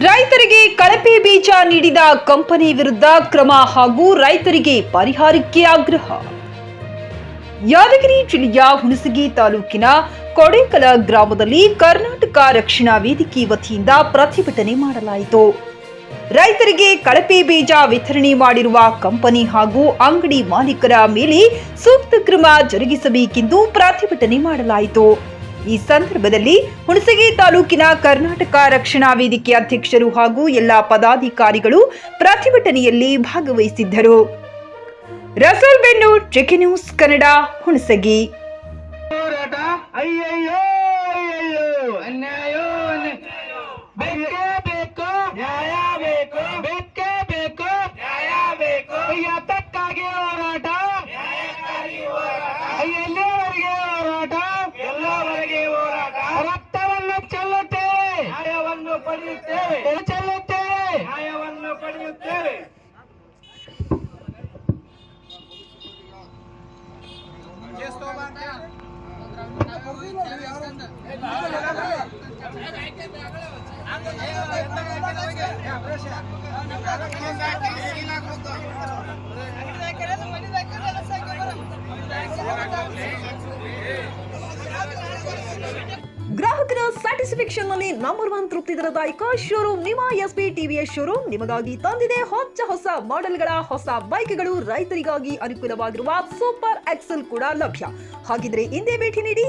ರೈತರಿಗೆ ಕಳಪೆ ಬೀಜ ನೀಡಿದ ಕಂಪನಿ ವಿರುದ್ಧ ಕ್ರಮ ಹಾಗೂ ರೈತರಿಗೆ ಪರಿಹಾರಕ್ಕೆ ಆಗ್ರಹ. ಯಾದಗಿರಿ ಜಿಲ್ಲೆಯ ಹುಣಸಗಿ ತಾಲೂಕಿನ ಕೊಡೇಕಲ ಗ್ರಾಮದಲ್ಲಿ ಕರ್ನಾಟಕ ರಕ್ಷಣಾ ವೇದಿಕೆ ವತಿಯಿಂದ ಪ್ರತಿಭಟನೆ ಮಾಡಲಾಯಿತು. ರೈತರಿಗೆ ಕಳಪೆ ಬೀಜ ವಿತರಣೆ ಮಾಡಿರುವ ಕಂಪನಿ ಹಾಗೂ ಅಂಗಡಿ ಮಾಲೀಕರ ಮೇಲೆ ಸೂಕ್ತ ಕ್ರಮ ಜರುಗಿಸಬೇಕೆಂದು ಪ್ರತಿಭಟನೆ ಮಾಡಲಾಯಿತು. ಈ ಸಂದರ್ಭದಲ್ಲಿ ಹುಣಸಗಿ ತಾಲೂಕಿನ ಕರ್ನಾಟಕ ರಕ್ಷಣಾ ವೇದಿಕೆ ಅಧ್ಯಕ್ಷರು ಹಾಗೂ ಎಲ್ಲಾ ಪದಾಧಿಕಾರಿಗಳು ಪ್ರತಿಭಟನೆಯಲ್ಲಿ ಭಾಗವಹಿಸಿದ್ದರು. ರಸೂಲ್ ಬೆನ್ನೂರ್, ಚೆಕ್ ನ್ಯೂಸ್ ಕನ್ನಡ, ಹುಣಸಗಿ. ರಕ್ತವನ್ನು ಚೆಲ್ಲುತ್ತೇವೆ, ನ್ಯಾಯವನ್ನು ಪಡೆಯುತ್ತೇವೆ. ಗ್ರಾಹಕರ ಸ್ಯಾಟಿಸ್ಫ್ಯಾಕ್ಷನ್ ನಲ್ಲಿ ನಂಬರ್ 1 ತೃಪ್ತಿ ದರದಾಯಕ ಶೋರೂಮ್ ನಿಮ್ಮ ಎಸ್ಪಿ ಟಿವಿಎಸ್ ಶೋರೂಮ್ ನಿಮಗಾಗಿ ತಂದಿದೆ ಹೊಸ ಮಾಡೆಲ್ಗಳ ಹೊಸ ಬೈಕ್ಗಳು. ರೈತರಿಗಾಗಿ ಅನುಕೂಲವಾಗಿರುವ ಸೂಪರ್ ಎಕ್ಸೆಲ್ ಕೂಡ ಲಭ್ಯ. ಹಾಗಿದ್ರೆ ಹಿಂದೆ ಭೇಟಿ ನೀಡಿ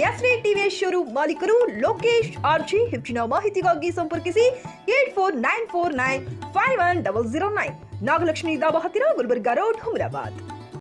ಎಸ್ಪಿ ಟಿವಿಎಸ್ ಶೋರೂಮ್ ಮಾಲೀಕರು ಲೋಕೇಶ್ ಆರ್ಜಿ. ಹೆಚ್ಚಿನ ಮಾಹಿತಿಗಾಗಿ ಸಂಪರ್ಕಿಸಿ 8494951009. ನಾಗಲಕ್ಷ್ಮಿ ದಾಬಾ ಹತ್ತಿರ, ಗುಲ್ಬರ್ಗಾ ರೋಡ್, ಹುಮರಾಬಾದ್.